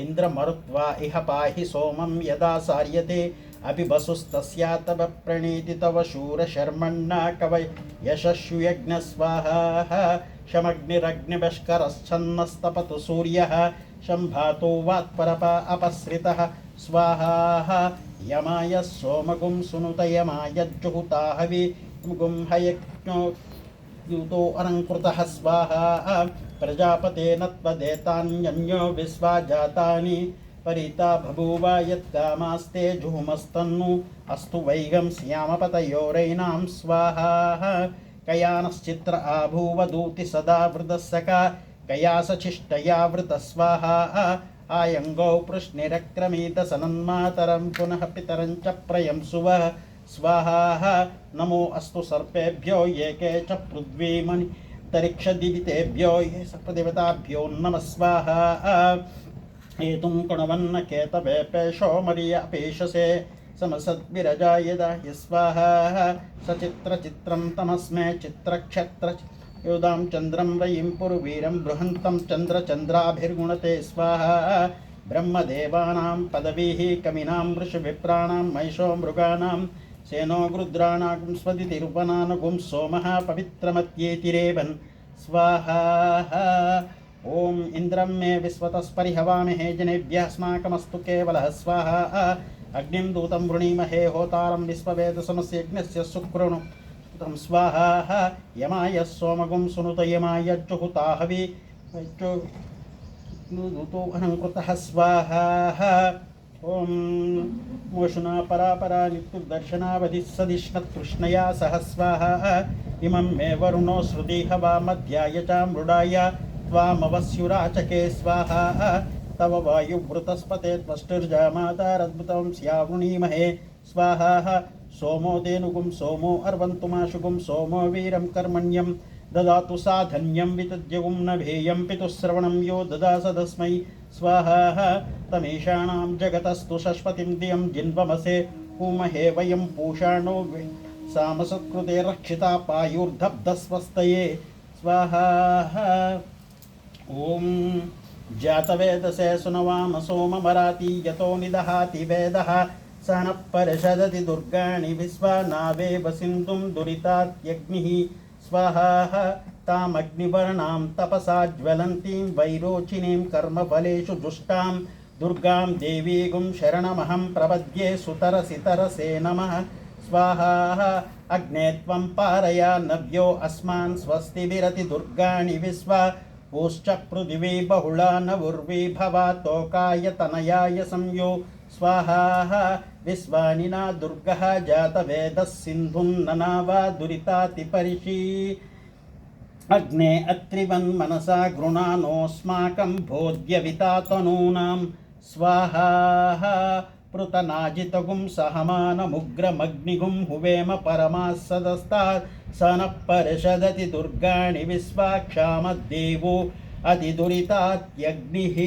इंद्रमरुत्वा इह पाहि सोमं यदा सार्यते अभि वसुस्तस्या तव प्रणीति तव शूरशर्मण्णा कवय यशस्युयज्ञ स्वाहा शमग्निरग्निवष्करश्छन्नस्तपतु सूर्यः शम्भातो वात्परपा अपसृतः स्वाहा यमाय सोमगुं सुनुत यमाय जुहुताहवि गुं हयज्ञो युतो अलङ्कृतः स्वाहा प्रजापतेन त्वदेतान्यन्यो विश्वा जातानि परिता बभूव यत्कामास्ते जुहुमस्तन्नु अस्तु वैगं श्यामपतयोरैनां स्वाहा कयानश्चित्र आभूवदूति सदा वृतस्सका कयासचिष्टया वृतस्वाहा आयङ्गौ पृश्निरक्रमीत सनन्मातरं पुनः पितरं च प्रयंसुवः स्वाहा नमो अस्तु सर्पेभ्यो ये के च पृथ्वीमनि तरिक्षदितेभ्यो ये सप्रदेवताभ्यो नमः स्वाहा एतुं कुणवन्न केतवे पेशो मर्यापेशसे समसद्विरजा यदा स्वाहा सचित्रचित्रं तमस्मे चित्रक्षत्र योदां चन्द्रं वयं पुरुवीरं बृहन्तं चन्द्रचन्द्राभिर्गुणते स्वाहा ब्रह्मदेवानां पदवीः कविनां वृषविप्राणां महिषो मृगाणां सेनो गृद्राणागुं स्वदितिरुपनानुगुं सोमः पवित्रमत्येतिरेवन् स्वाहा ॐ इन्द्रं मे विश्वतस्परिहवामहे जनेभ्यः अस्माकमस्तु केवलः स्वाहा अग्निं दूतं वृणीमहे होतारं विश्ववेदसमस्य यज्ञस्य सुकृणुतं स्वाहा यमाय सोमगुं सुनुत यमाय जुहुताहवि दूतो अलङ्कृतः स्वाहा ओम मोषुना परापरा नित्युदर्शनावधिस्सदिष्णतृष्णया सह स्वाहा इमं मे वरुणो श्रुति हवा मध्याय च मृडाय त्वामवस्युराचके स्वाहा तव वायुवृतस्पते त्वष्टिर्जामातारद्भुतं स्यावृणीमहे स्वाहा सोमो धेनुगुं सोमो अर्वन्तुमाशुगुं सोमो वीरं कर्मण्यं ददातु साधन्यं वितज्यगुं नभेयं पितुश्रवणं यो ददास तस्मै स्वाहा तमीशानां जगतस्तु शश्वतीं दियं जिन्वमसे पूमहे वयं पूषाणो सामसत्कृते रक्षिता पायुर्धब्धस्वस्तये स्वाहा ॐ जातवेदसे सुनवाम सोममराति यतो निदहाति वेदः स नः परिषदति दुर्गाणि विश्वा नावेव सिन्धुं दुरितात्यग्निः स्वाहा तामग्निवर्णां तपसा ज्वलन्तीं वैरोचिनीं कर्मफलेषु जुष्टां दुर्गां देवीगुं शरणमहं प्रपद्ये सुतरसितरसे नमः स्वाहा अग्ने त्वं पारया नव्यो अस्मान् स्वस्तिभिरति दुर्गाणि विश्वा पूश्च पृथिवी बहुला नवुर्वी भवातोकाय तनयाय संयो स्वाहा विश्वानिना दुर्गः जातवेदः सिन्धुन्ननावा दुरितातिपरिषि अग्ने अत्रिवन्मनसा गृणानोऽस्माकं भोज्यवितातनूनां स्वाहा पृतनाजितगुं सहमानमुग्रमग्निगुं हुवेम परमाः सदस्तात् स नः परिषदति दुर्गाणि विश्वाक्षामद्देवो अतिदुरितात्यग्निः।